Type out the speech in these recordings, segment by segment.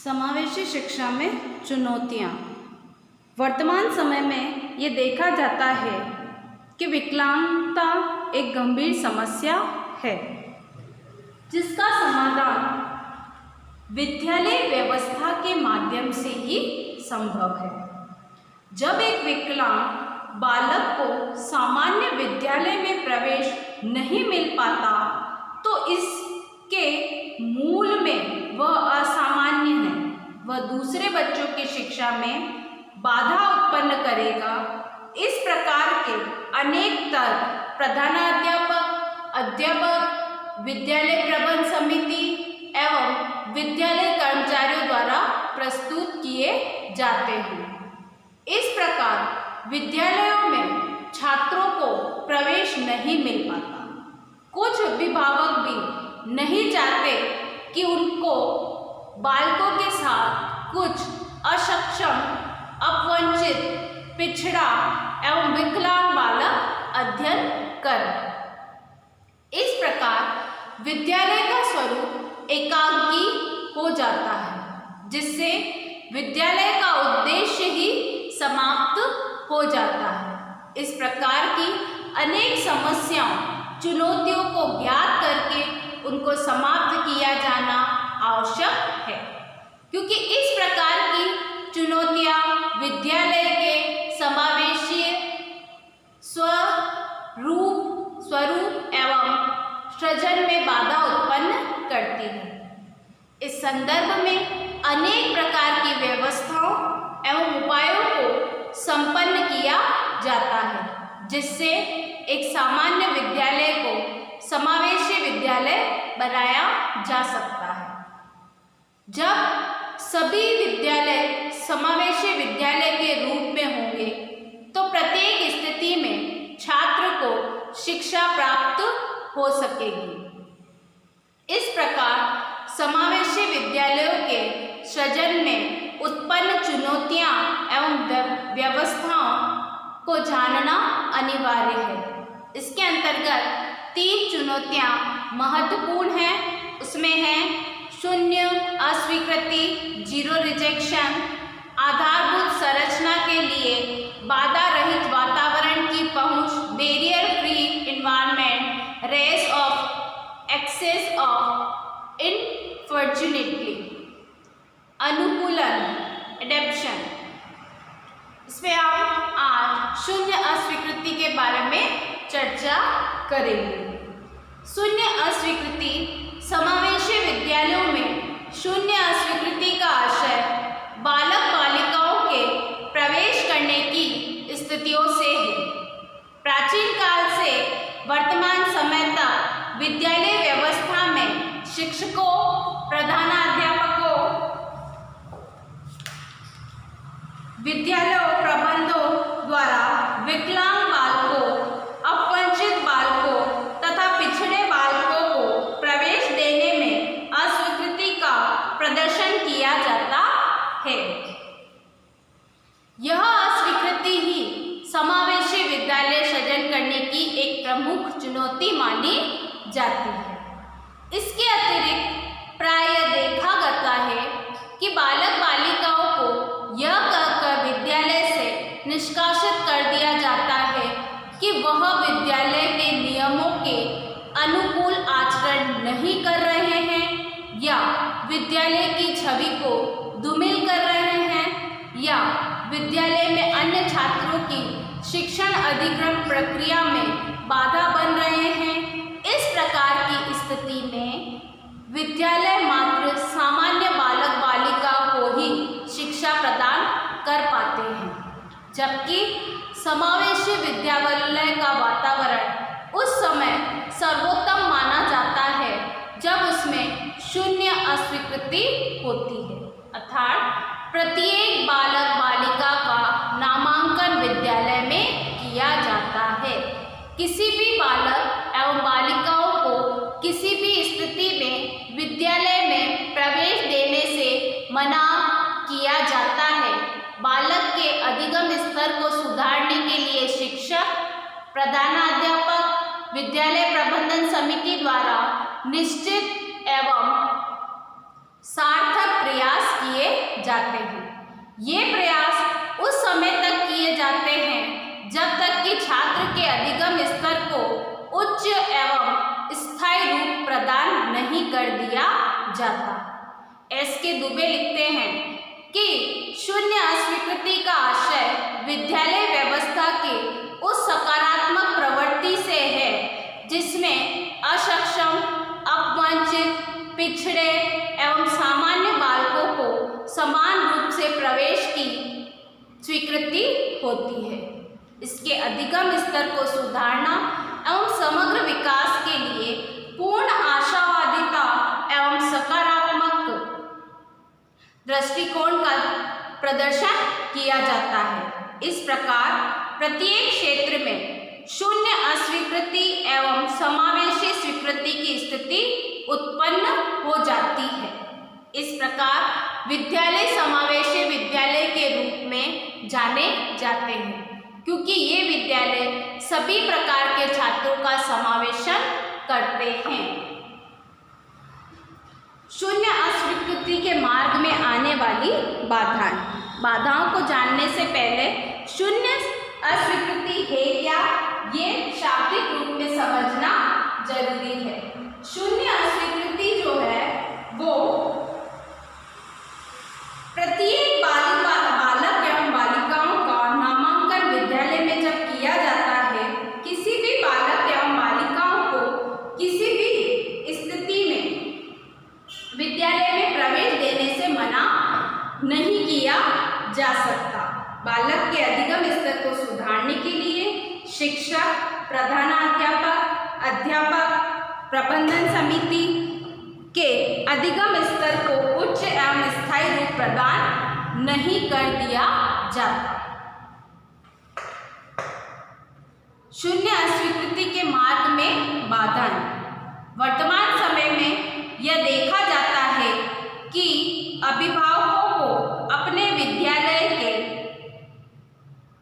समावेशी शिक्षा में चुनौतियाँ। वर्तमान समय में ये देखा जाता है कि विकलांगता एक गंभीर समस्या है, जिसका समाधान विद्यालय व्यवस्था के माध्यम से ही संभव है। जब एक विकलांग बालक को सामान्य विद्यालय में प्रवेश नहीं मिल पाता, तो इसके मूल में वह असामान्य है। वह दूसरे बच्चों की शिक्षा में बाधा उत्पन्न करेगा। इस प्रकार के अनेक तर्क प्रधानाध्यापक, अध्यापक, विद्यालय प्रबंध समिति एवं विद्यालय कर्मचारियों द्वारा प्रस्तुत किए जाते हैं। इस प्रकार विद्यालयों में छात्रों को प्रवेश नहीं मिल पाता। कुछ अभिभावक भी नहीं चाहते कि उनको बालकों के साथ कुछ असक्षम, अपवंचित, पिछड़ा एवं विकलांग बालक अध्ययन करें। इस प्रकार विद्यालय का स्वरूप एकांकी हो जाता है, जिससे विद्यालय का उद्देश्य ही समाप्त हो जाता है। इस प्रकार की अनेक समस्याओं, चुनौतियों को ज्ञात करके उनको समाप्त किया जाना आवश्यक है, क्योंकि इस प्रकार की चुनौतियां विद्यालय के समावेशी स्वरूप एवं सृजन में बाधा उत्पन्न करती है। इस संदर्भ में अनेक प्रकार की व्यवस्थाओं एवं उपायों को संपन्न किया जाता है, जिससे एक सामान्य विद्यालय को समावेशी विद्यालय बनाया जा सकता है। जब सभी विद्यालय समावेशी विद्यालय के रूप में होंगे, तो प्रत्येक स्थिति में छात्र को शिक्षा प्राप्त हो सकेगी। इस प्रकार समावेशी विद्यालयों के सृजन में उत्पन्न चुनौतियां एवं व्यवस्थाओं को जानना अनिवार्य है। इसके अंतर्गत 3 चुनौतियां महत्वपूर्ण हैं। उसमें है शून्य अस्वीकृति, जीरो रिजेक्शन, आधारभूत संरचना के लिए बाधा रहित वातावरण की पहुंच, barrier free environment, race of access of unfortunately, अनुकूलन, एडेप्शन। इसमें हम आज शून्य अस्वीकृति के बारे में चर्चा करेंगे। शून्य अस्वीकृति समावेशी विद्यालयों में शून्य अस्वीकृति का आशय बालक बालिकाओं के प्रवेश करने की स्थितियों से है। प्राचीन काल से वर्तमान समय तक विद्यालय व्यवस्था में शिक्षकों, प्रधानाध्यापकों, विद्यालयों प्रबंधों द्वारा विकलांग बालकों, अपवंचित बालकों तथा पिछड़े बालकों को प्रवेश देने में अस्वीकृति का प्रदर्शन किया जाता है। यह अस्वीकृति ही समावेशी विद्यालय सृजन करने की एक प्रमुख चुनौती मानी जाती है। इसके अतिरिक्त प्रायः देखा जाता है कि बालक बालिकाओं को यह कहकर विद्यालय से निष्कासित कर दिया जाता है कि वह विद्यालय के नियमों के अनुकूल आचरण नहीं कर रहे हैं, या विद्यालय की छवि को धूमिल कर रहे हैं, या विद्यालय में अन्य छात्रों की शिक्षण अधिग्रहण प्रक्रिया में बाधा बन रहे हैं। इस प्रकार की स्थिति में विद्यालय मात्र सामान्य बालक बालिका को ही शिक्षा प्रदान कर पाते हैं, जबकि समावेशी विद्यालय का वातावरण उस समय सर्वोत्तम माना जाता है जब उसमें शून्य अस्वीकृति होती है, अर्थात प्रत्येक बालक बालिका का नामांकन विद्यालय में किया जाता है। किसी भी बालक एवं बालिकाओं को किसी भी स्थिति में विद्यालय में प्रवेश देने से मना किया जाता है। बालक के अधिगम स्तर को सुधारने के लिए शिक्षक, प्रधानाध्यापक, विद्यालय प्रबंधन समिति द्वारा निश्चित एवं सार्थक प्रयास किए जाते हैं। ये प्रयास उस समय तक किए जाते हैं जब तक कि छात्र के अधिगम स्तर को उच्च एवं स्थायी रूप प्रदान नहीं कर दिया जाता। एस.के. दुबे लिखते हैं कि शून्य अस्वीकृति का आशय विद्यालय व्यवस्था की उस सकारात्मक प्रवृत्ति से है जिसमें असक्षम, अपवंचित, पिछड़े एवं सामान्य बालकों को समान रूप से प्रवेश की स्वीकृति होती है। इसके अधिगम स्तर को सुधारना एवं समग्र विकास के लिए पूर्ण आशावादिता एवं सकारात्मक दृष्टिकोण का प्रदर्शन किया जाता है। इस प्रकार प्रत्येक क्षेत्र में शून्य अस्वीकृति एवं समावेशी स्वीकृति की स्थिति उत्पन्न हो जाती है। इस प्रकार विद्यालय समावेशी विद्यालय के रूप में जाने जाते हैं क्योंकि ये विद्यालय सभी प्रकार के छात्रों का समावेशन करते हैं। शून्य अस्वीकृति के मार्ग में आने वाली बाधाएं। बाधाओं को जानने से पहले शून्य अस्वीकृति है क्या, ये शाब्दिक रूप में समझना जरूरी है। शून्य अस्वीकृति जो है वो प्रत्येक बालक एवं बालिकाओं का नामांकन विद्यालय में जब किया जाता है, किसी भी बालक एवं बालिकाओं को किसी भी स्थिति में विद्यालय में प्रवेश देने से मना नहीं किया जा सकता। बालक के अधिगम स्तर को सुधारने के लिए शिक्षक, प्रधानाध्यापक, अध्यापक, प्रबंधन समिति के अधिगम स्तर को उच्च एवं स्थायी रूप प्रदान नहीं कर दिया जाता। शून्य अस्वीकृति के मार्ग में बाधाएं। वर्तमान समय में यह देखा जाता है कि अभिभावकों को अपने विद्यालय के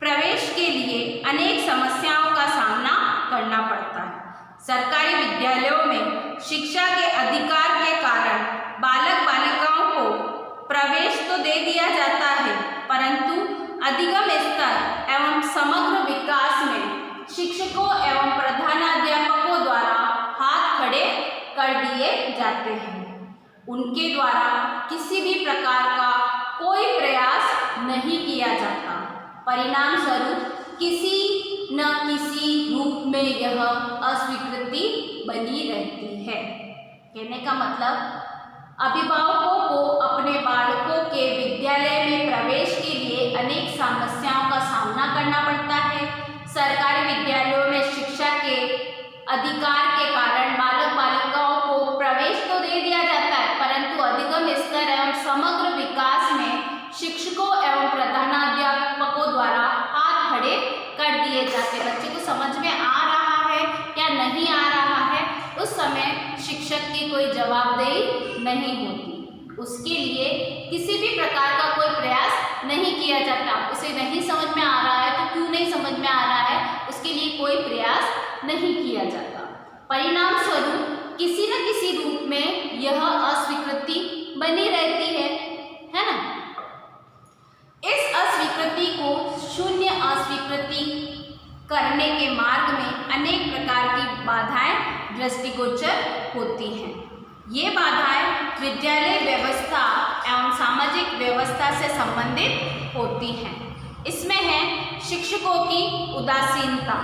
प्रवेश के लिए अनेक समस्याओं का सामना करना पड़ता है। सरकारी विद्यालयों में शिक्षा के अधिकार के कारण बालक बालिकाओं को प्रवेश तो दे दिया जाता है, परंतु अधिगम स्तर एवं समग्र विकास में शिक्षकों एवं प्रधानाध्यापकों द्वारा हाथ खड़े कर दिए जाते हैं। उनके द्वारा किसी भी प्रकार का कोई प्रयास नहीं किया जाता। परिणाम स्वरूप किसी न किसी रूप में यह अस्वीकृति बनी रहती है। कहने का मतलब अभिभावकों को अपने बालकों के विद्यालय में प्रवेश के लिए अनेक समस्याओं का सामना करना पड़ता है। सरकारी विद्यालयों में शिक्षा के अधिकार के कारण बालक बालिकाओं को प्रवेश तो दे दिया जाता है, परंतु अधिगम स्तर एवं समग्र विकास में शिक्षकों एवं प्रधानाध्यापकों द्वारा हाथ खड़े कर दिए जाते। बच्चे को समझ में आ रहा है या नहीं आ रहा है, उस समय शिक्षक की कोई जवाबदेही नहीं होती। उसके लिए किसी भी प्रकार का कोई प्रयास नहीं किया जाता। उसे नहीं समझ में आ रहा है तो क्यों नहीं समझ में आ रहा है, उसके लिए कोई प्रयास नहीं किया जाता। परिणाम स्वरूप किसी न किसी रूप में यह अस्वीकृति बनी रहती है ना। इस अस्वीकृति को शून्य अस्वीकृति करने के मार्ग में अनेक प्रकार की बाधाएं दृष्टिगोचर होती हैं। ये बाधाएं विद्यालय व्यवस्था एवं सामाजिक व्यवस्था से संबंधित होती हैं। इसमें है शिक्षकों की उदासीनता।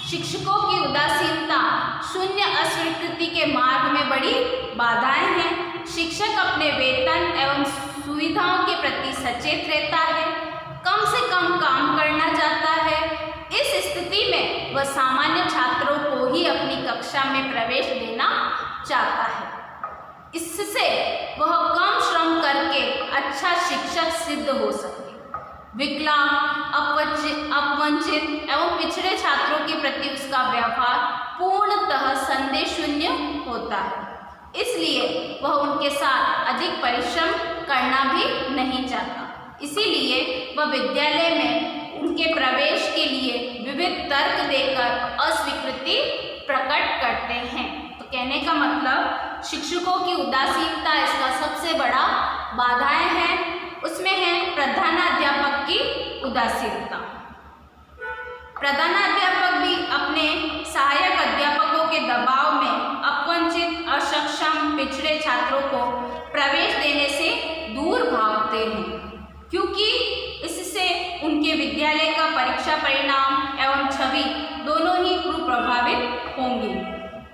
शिक्षकों की उदासीनता शून्य अस्वीकृति के मार्ग में बड़ी बाधाएं हैं। शिक्षक अपने वेतन एवं सुविधाओं के प्रति सचेत रहता है, कम से कम काम करना चाहता है। इस स्थिति में वह सामान्य छात्रों को ही अपनी कक्षा में प्रवेश देना चाहता है। इससे वह कम श्रम करके अच्छा शिक्षक सिद्ध हो सके। विकलांग, अपवंचित एवं पिछड़े छात्रों के प्रति उसका व्यवहार पूर्णतः संदेह शून्य होता है, इसलिए वह उनके साथ अधिक परिश्रम करना भी नहीं चाहता। इसीलिए वह विद्यालय में उनके प्रवेश के लिए विविध तर्क देकर अस्वीकृति प्रकट करते हैं। तो कहने का मतलब शिक्षकों की उदासीनता इसका सबसे बड़ा बाधाएं हैं। उसमें उदासीनता। प्रधानाध्यापक भी अपने सहायक अध्यापकों के दबाव में अपवंचित, असक्षम, पिछड़े छात्रों को प्रवेश देने से दूर भागते हैं, क्योंकि इससे उनके विद्यालय का परीक्षा परिणाम एवं छवि दोनों ही कुप्रभावित होंगी।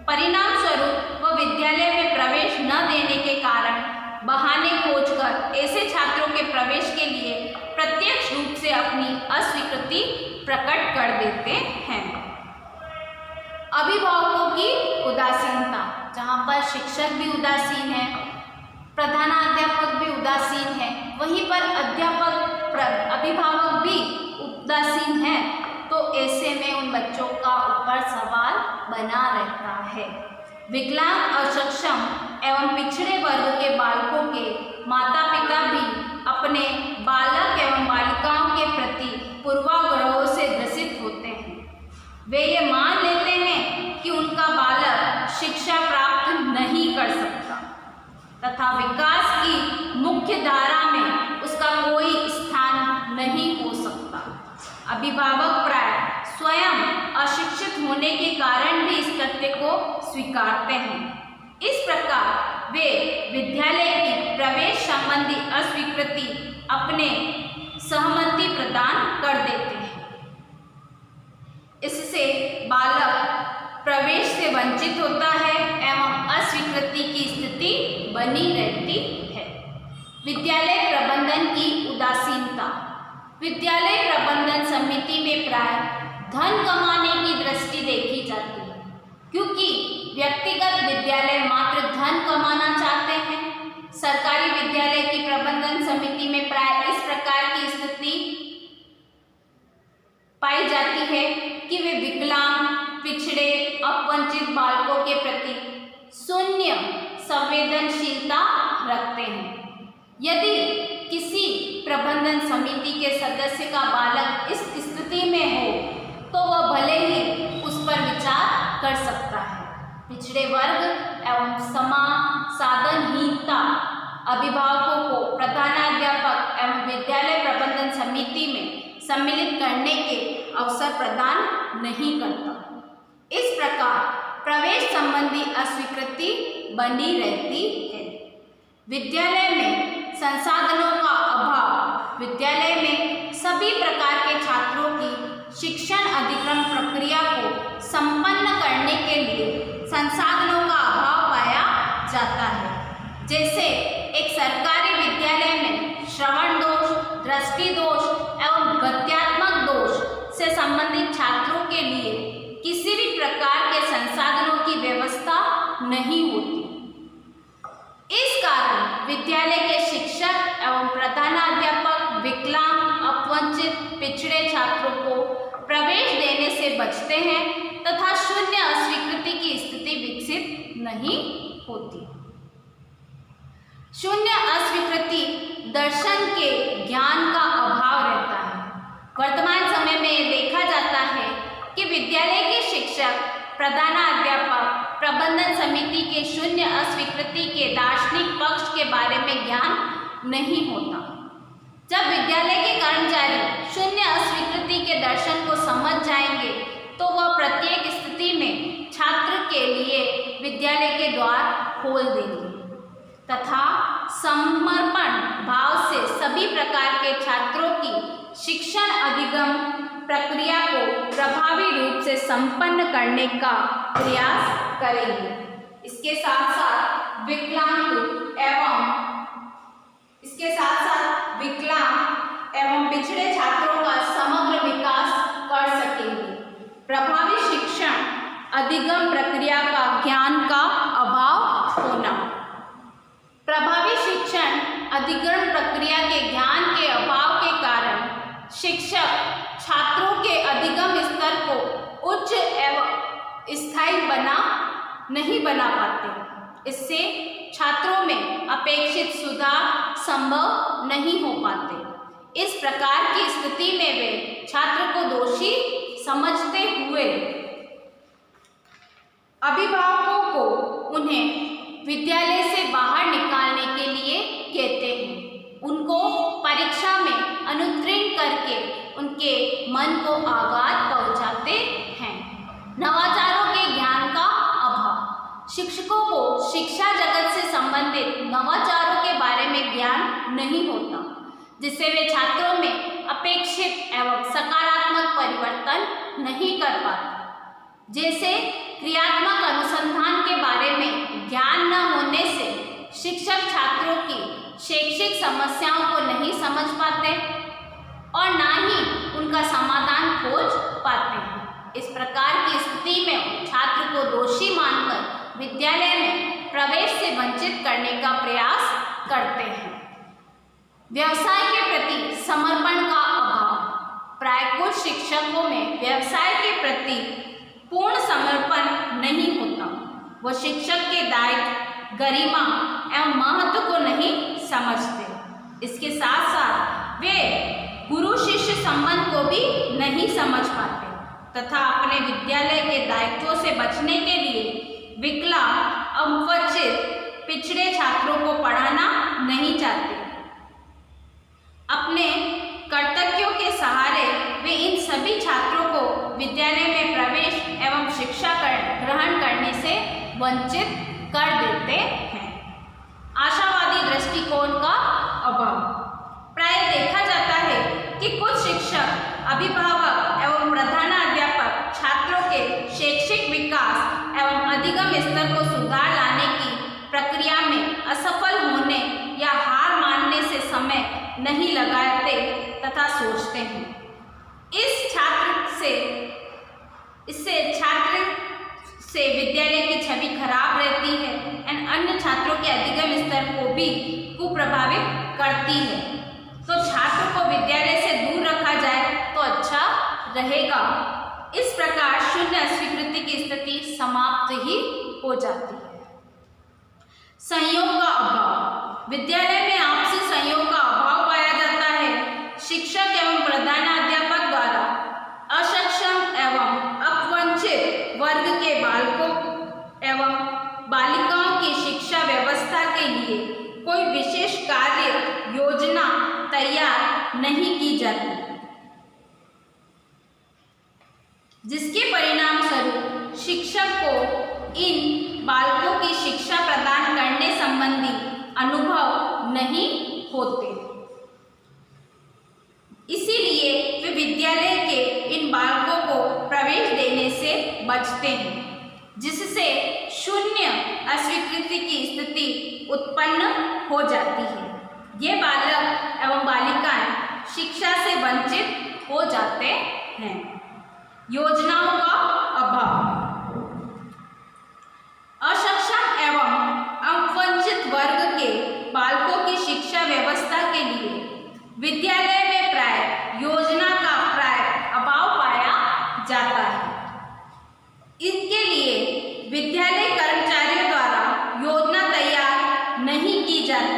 परिणाम स्वरूप वह विद्यालय में प्रवेश न देने के कारण बहाने खोजकर ऐसे छात्रों के प्रवेश के लिए प्रत्यक्ष रूप से अपनी अस्वीकृति प्रकट कर देते हैं। अभिभावकों की उदासीनता, जहाँ पर शिक्षक भी उदासीन है, प्रधानाध्यापक भी उदासीन है, वहीं पर अभिभावक भी उदासीन है, तो ऐसे में उन बच्चों का ऊपर सवाल बना रहता है। विकलांग, असक्षम एवं पिछड़े वर्ग के बालकों के माता पिता भी अपने बालक एवं बालिकाओं के प्रति पूर्वाग्रहों से ग्रसित होते हैं। वे ये मान लेते हैं कि उनका बालक शिक्षा प्राप्त नहीं कर सकता तथा विकास की मुख्य धारा में उसका कोई स्थान नहीं हो सकता। अभिभावक प्राय स्वयं अशिक्षित होने के कारण भी इस तथ्य को स्वीकारते हैं। इस प्रकार वे विद्यालय की प्रवेश संबंधी अस्वीकृति अपने सहमति प्रदान कर देते हैं। इससे बालक प्रवेश से वंचित होता है एवं अस्वीकृति की स्थिति बनी रहती है। विद्यालय प्रबंधन की उदासीनता। विद्यालय प्रबंधन समिति में प्राय धन कमाने की दृष्टि देखी जाती है, क्योंकि व्यक्तिगत विद्यालय मात्र धन कमाना चाहते हैं। सरकारी विद्यालय की प्रबंधन समिति में प्राय इस प्रकार की स्थिति पाई जाती है कि वे विकलांग, पिछड़े, अपवंचित बालकों के प्रति शून्य संवेदनशीलता रखते हैं। यदि किसी प्रबंधन समिति के सदस्य का बालक इस स्थिति में हो तो वह भले ही उस पर विचार कर सकता है। पिछड़े वर्ग एवं साधनहीनता अभिभावकों को प्रधानाध्यापक एवं विद्यालय प्रबंधन समिति में सम्मिलित करने के अवसर प्रदान नहीं करता। इस प्रकार प्रवेश संबंधी अस्वीकृति बनी रहती है। विद्यालय में संसाधनों का अभाव। विद्यालय में सभी प्रकार के छात्रों की शिक्षण अधिक्रम प्रक्रिया को संपन्न करने के लिए संसाधनों का अभाव पाया जाता है। जैसे एक सरकारी विद्यालय में श्रवण दोष, दृष्टि दोष एवं गत्यात्मक दोष से संबंधित छात्रों के लिए किसी भी प्रकार के संसाधनों की व्यवस्था नहीं होती। इस कारण विद्यालय के शिक्षक एवं प्रधानाध्यापक विकलांग, अपवंचित, पिछड़े छात्रों को प्रवेश देने से बचते हैं तथा शून्य अस्वीकृति की स्थिति विकसित नहीं होती। शून्य अस्वीकृति दर्शन के ज्ञान का अभाव रहता है। वर्तमान समय में यह देखा जाता है कि विद्यालय के शिक्षक, प्रधानाध्यापक, प्रबंधन समिति के शून्य अस्वीकृति के दार्शनिक पक्ष के बारे में ज्ञान नहीं होता। जब विद्यालय के कर्मचारी शून्य अस्वीकृति के दर्शन को समझ जाएंगे तो वह प्रत्येक स्थिति में छात्र के लिए विद्यालय के द्वार खोल देंगे तथा समर्पण भाव से सभी प्रकार के छात्रों की शिक्षण अधिगम प्रक्रिया को प्रभावी रूप से संपन्न करने का प्रयास करेंगे। इसके साथ साथ विकलांग एवं पिछड़े छात्रों का समग्र विकास कर सकेंगे। प्रभावी शिक्षण अधिगम प्रक्रिया का ज्ञान का अभाव होना। प्रभावी शिक्षण अधिगम प्रक्रिया के ज्ञान के अभाव के कारण शिक्षक छात्रों के अधिगम स्तर को उच्च एवं स्थायी नहीं बना पाते। इससे छात्रों में अपेक्षित सुधार संभव नहीं हो पाते। इस प्रकार की स्थिति में वे छात्र को दोषी समझते हुए अभिभावकों को उन्हें विद्यालय से बाहर निकालने के लिए कहते हैं। उनको परीक्षा में अनुत्तीर्ण करके उनके मन को आघात पहुंचाते हैं। नवाचारों के ज्ञान का अभाव। शिक्षकों को शिक्षा जगत से संबंधित नवाचारों के बारे में ज्ञान नहीं होता, जिससे वे छात्रों में अपेक्षित एवं सकारात्मक परिवर्तन नहीं कर पाते। जैसे क्रियात्मक अनुसंधान के बारे में ज्ञान न होने से शिक्षक छात्रों की शैक्षिक समस्याओं को नहीं समझ पाते और ना ही उनका समाधान खोज पाते हैं। इस प्रकार की स्थिति में छात्र को दोषी मानकर विद्यालय में प्रवेश से वंचित करने का प्रयास करते हैं। व्यवसाय के प्रति समर्पण का अभाव। प्राय कुछ शिक्षकों में व्यवसाय के प्रति पूर्ण समर्पण नहीं होता। वो शिक्षक के दायित्व, गरिमा एवं महत्व को नहीं समझते। इसके साथ साथ वे गुरु शिष्य संबंध को भी नहीं समझ पाते तथा अपने विद्यालय के दायित्वों से बचने के लिए विकलांग, अवंचित, पिछड़े छात्रों को पढ़ाना नहीं चाहते। अपने कर्तव्यों के सहारे वे इन सभी छात्रों को विद्यालय में प्रवेश एवं शिक्षा ग्रहण करने से वंचित कर देते हैं। आशावादी दृष्टिकोण का अभाव। प्राय देखा जाता है कि कुछ शिक्षक, अभिभावक एवं प्रधानाध्यापक छात्रों के शैक्षिक विकास एवं अधिगम स्तर को सुधार लाने की प्रक्रिया में असफल होने या हार मानने से समय नहीं लगाते तथा सोचते हैं इससे छात्र से विद्यालय की छवि खराब रहती है एवं अन्य छात्रों के अधिगम स्तर को भी कुप्रभावित करती है। तो छात्र को विद्यालय से दूर रखा जाए तो अच्छा रहेगा। इस प्रकार शून्य अस्वीकृति की स्थिति समाप्त ही हो जाती है। सहयोग का अभाव। विद्यालय में आपसी सहयोग का अभाव पाया जाता है। शिक्षक एवं प्रधानाध्यापक द्वारा असक्षम एवं अपवंचित वर्ग के बालकों एवं बालिकाओं की शिक्षा व्यवस्था के लिए कोई विशेष कार्य योजना तैयार नहीं की जाती, जिसके परिणाम स्वरूप शिक्षक को इन बालकों की शिक्षा प्रदान करने संबंधी अनुभव नहीं होते। इसीलिए वे विद्यालय के इन बालकों को प्रवेश देने से बचते हैं, जिससे शून्य अस्वीकृति की स्थिति उत्पन्न हो जाती है। ये बालक एवं बालिकाएं शिक्षा से वंचित हो जाते हैं। योजनाओं का अभाव। असक्षम एवं अपवंचित वर्ग के बालकों की शिक्षा व्यवस्था के लिए विद्यालय में प्राय योजना का अभाव पाया जाता है। इसके लिए विद्यालय कर्मचारियों द्वारा योजना तैयार नहीं की जाती,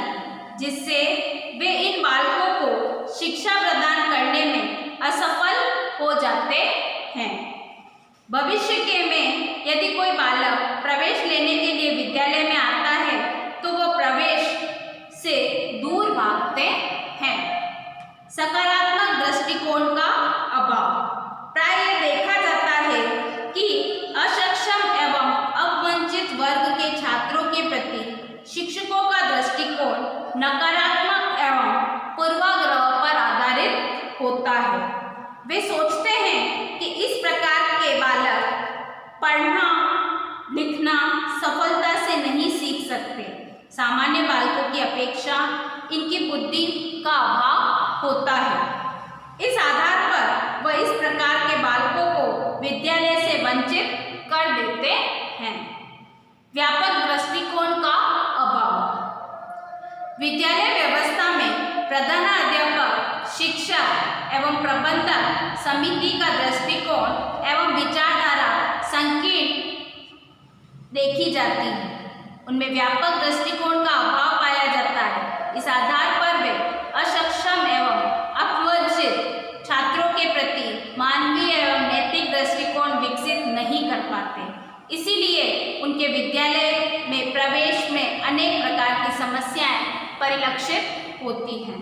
जिससे वे इन बालकों को शिक्षा प्रदान करने में असफल हो जाते हैं। भविष्य के में यदि कोई बालक प्रवेश लेने के लिए विद्यालय में आता है तो वो प्रवेश से दूर भागते हैं। सकारात्मक दृष्टिकोण का अभाव। प्राय देखा जाता है कि असक्षम एवं अपवंचित वर्ग के छात्रों के प्रति शिक्षकों का दृष्टिकोण नकारात्मक एवं पूर्वाग्रह पर आधारित होता है। वे सोचते हैं कि इस प्रकार के बालक पढ़ना लिखना सफलता से नहीं सीख सकते। सामान्य बालकों की अपेक्षा इनकी बुद्धि का अभाव होता है। इस आधार पर वह इस प्रकार के बालकों को विद्यालय से वंचित कर देते हैं। व्यापक दृष्टिकोण का अभाव। विद्यालय व्यवस्था में प्रधानाध्यापक, शिक्षक एवं प्रबंधक समिति का दृष्टिकोण एवं विचारधारा संकीर्ण देखी जाती है। उनमें व्यापक दृष्टिकोण का अभाव पाया जाता है। इस आधार पर वे असक्षम एवं अपवंचित छात्रों के प्रति मानवीय एवं नैतिक दृष्टिकोण विकसित नहीं कर पाते। इसीलिए उनके विद्यालय में प्रवेश में अनेक प्रकार की समस्याएं परिलक्षित होती हैं।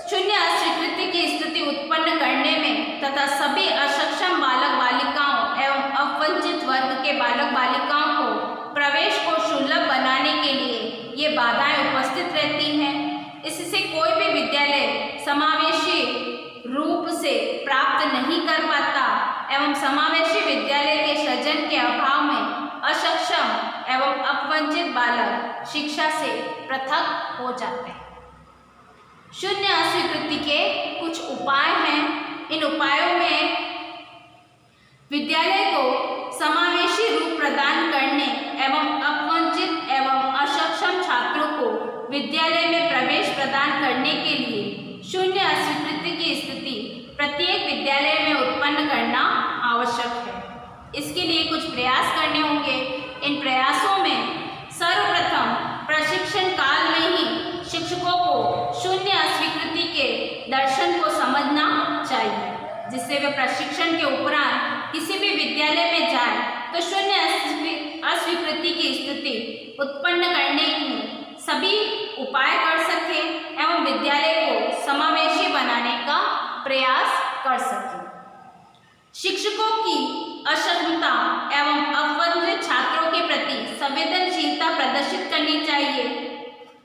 शून्य अस्वीकृति की स्थिति उत्पन्न करने में तथा सभी अक्षम बालक बालिकाओं एवं अवंचित वर्ग के बालक बालिकाओं को प्रवेश को सुलभ बनाने के लिए ये बाधाएं उपस्थित रहती हैं। इससे कोई भी विद्यालय समावेशी रूप से प्राप्त नहीं कर पाता एवं समावेशी विद्यालय के सृजन के अभाव में अक्षम एवं अपवंचित बालक शिक्षा से पृथक हो जाते हैं। शून्य अस्वीकृति के कुछ उपाय हैं। इन उपायों में विद्यालय को समावेशी रूप प्रदान करने एवं अपवंचित एवं अक्षम छात्रों को विद्यालय में प्रवेश प्रदान करने के लिए शून्य अस्वीकृति की स्थिति प्रत्येक विद्यालय में उत्पन्न करना आवश्यक है। इसके लिए कुछ प्रयास करने होंगे। इन प्रयासों में सर्वप्रथम प्रशिक्षण काल में ही शिक्षकों को शून्य अस्वीकृति के दर्शन को समझना चाहिए, जिससे वे प्रशिक्षण के उपरांत किसी भी विद्यालय में जाए तो शून्य अस्वीकृति की स्थिति उत्पन्न करने की सभी उपाय कर सके एवं विद्यालय को समावेशी बनाने का प्रयास कर सके। शिक्षकों की अक्षमता एवं अवंचित छात्रों के प्रति संवेदनशीलता प्रदर्शित करनी चाहिए।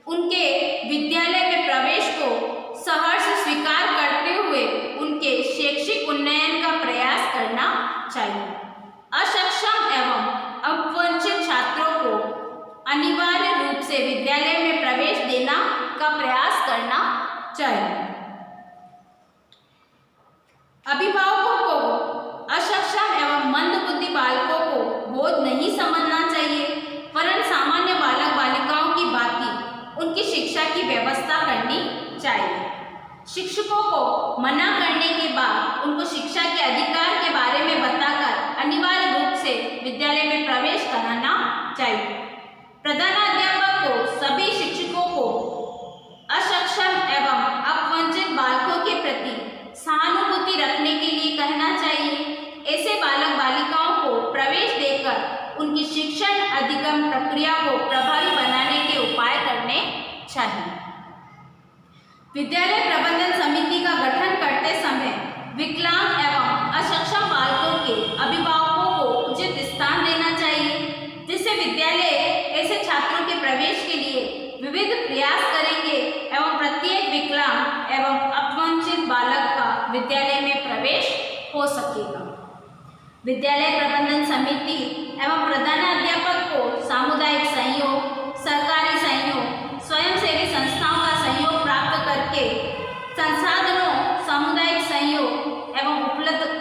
उनके विद्यालय में प्रवेश को सहर्ष स्वीकार करते हुए उनके शैक्षिक उन्नयन का प्रयास करना चाहिए। अक्षम एवं अपवंचित छात्रों को अनिवार्य रूप से विद्यालय में प्रवेश देना का प्रयास करना चाहिए। अभिभावकों को अक्षम एवं मंदबुद्धि बालकों को बोझ नहीं समझना चाहिए, वरन सामान्य बालक बालिकाओं की भांति उनकी शिक्षा की व्यवस्था करनी चाहिए। शिक्षकों को मना करने के बाद उनको शिक्षा के अधिकार के बारे में बताकर अनिवार्य रूप से विद्यालय में प्रवेश कराना चाहिए। प्रधानाध्यापक को सभी शिक्षकों को अक्षम एवं अपवंचित बालकों के प्रति सहानुभूति रखने के लिए कहना चाहिए। ऐसे बालक बालिकाओं को प्रवेश देकर उनकी शिक्षण अधिगम प्रक्रिया को प्रभावी बनाने के उपाय करने चाहिए। विद्यालय प्रबंधन समिति का गठन करते समय विकलांग एवं अक्षम बालकों के अभिभावकों को उचित स्थान देना चाहिए, जिससे विद्यालय ऐसे छात्रों के प्रवेश के लिए विविध प्रयास करेंगे एवं प्रत्येक विकलांग एवं अपवंचित बालक का विद्यालय में प्रवेश हो सकेगा। विद्यालय प्रबंधन समिति एवं प्रधानाध्यापक को सामुदायिक सहयोग, सरकारी सहयोग, स्वयंसेवी संस्थाओं का सहयोग प्राप्त करके संसाधनों, सामुदायिक सहयोग एवं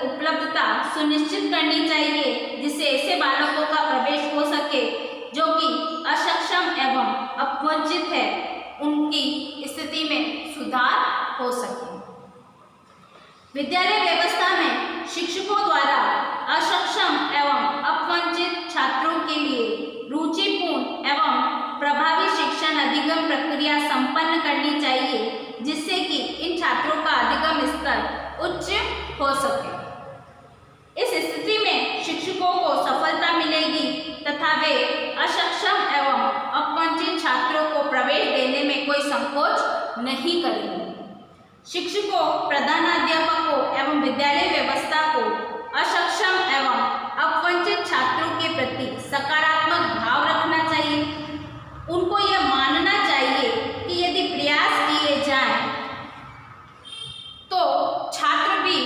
उपलब्धता सुनिश्चित करनी चाहिए, जिससे ऐसे बालकों का प्रवेश हो सके जो कि अक्षम एवं अपवंचित है, उनकी स्थिति में सुधार हो सके। विद्यालय व्यवस्था में शिक्षकों द्वारा अक्षम एवं अपवंचित छात्रों के लिए रुचिपूर्ण एवं प्रभावी शिक्षण अधिगम प्रक्रिया संपन्न करनी चाहिए, जिससे कि इन छात्रों का अधिगम स्तर उच्च हो सके। इस स्थिति में शिक्षकों को सफलता मिलेगी तथा वे अक्षम एवं अपवंचित छात्रों को प्रवेश देने में कोई संकोच नहीं करेंगे। शिक्षकों, प्रधानाध्यापकों एवं विद्यालय व्यवस्था को अक्षम एवं अपवंचित छात्रों के प्रति सकारात्मक भाव रखना चाहिए। उनको यह मानना चाहिए कि यदि प्रयास किए जाएं तो छात्र भी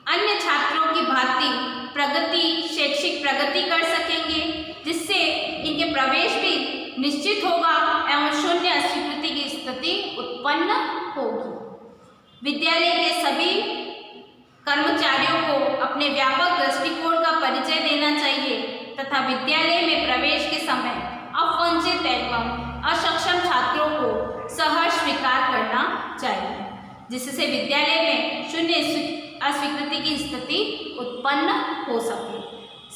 अन्य छात्रों की भांति शैक्षिक प्रगति कर सकेंगे, जिससे इनके प्रवेश भी निश्चित होगा एवं शून्य अस्वीकृति की स्थिति उत्पन्न होगी। विद्यालय के सभी कर्मचारियों को अपने व्यापक दृष्टिकोण का परिचय देना चाहिए तथा विद्यालय में प्रवेश के समय अपवंचित एवं अक्षम छात्रों को सहर्ष स्वीकार करना चाहिए, जिससे विद्यालय में शून्य अस्वीकृति की स्थिति उत्पन्न हो सके।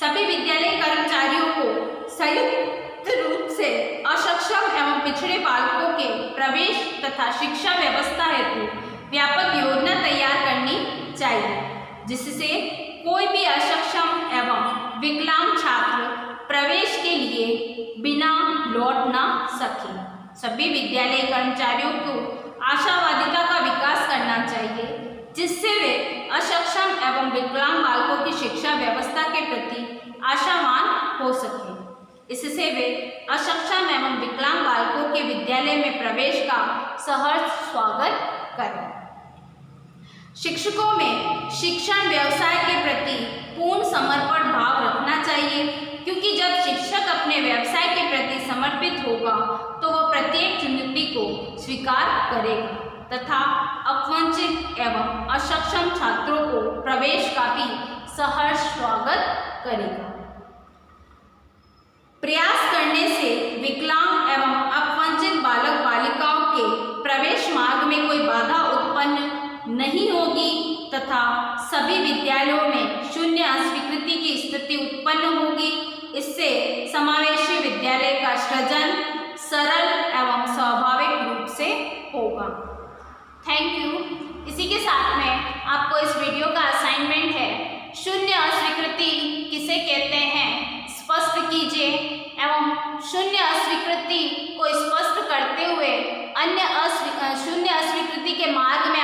सभी विद्यालय कर्मचारियों को संयुक्त रूप से अक्षम एवं पिछड़े बालकों के प्रवेश तथा शिक्षा व्यवस्था हेतु व्यापक योजना तैयार करनी चाहिए, जिससे कोई भी अक्षम एवं विकलांग छात्र प्रवेश के लिए बिना लौट ना सके। सभी विद्यालय कर्मचारियों को आशावादिता का विकास करना चाहिए, जिससे वे अक्षम एवं विकलांग बालकों की शिक्षा व्यवस्था के प्रति आशावान हो सके। इससे वे अक्षम एवं विकलांग बालकों के विद्यालय में प्रवेश का सहर्ष स्वागत करें। शिक्षकों में शिक्षण व्यवसाय के प्रति पूर्ण समर्पण भाव रखना चाहिए, क्योंकि जब शिक्षक अपने व्यवसाय के प्रति समर्पित होगा तो वह प्रत्येक चुनौती को स्वीकार करेगा तथा अपवंचित एवं अक्षम छात्रों को प्रवेश का भी सहर्ष स्वागत करेगा। प्रयास करने से विकलांग एवं अपवंचित बालक बालिकाओं के प्रवेश मार्ग में कोई बाधा उत्पन्न नहीं होगी तथा सभी विद्यालयों में शून्य अस्वीकृति की स्थिति उत्पन्न होगी। इससे समावेशी विद्यालय का सृजन सरल एवं स्वाभाविक रूप से होगा। Thank you. इसी के साथ में आपको इस वीडियो का असाइनमेंट है, शून्य अस्वीकृति किसे कहते हैं स्पष्ट कीजिए एवं शून्य अस्वीकृति को स्पष्ट करते हुए अन्य शून्य अस्वीकृति के मार्ग में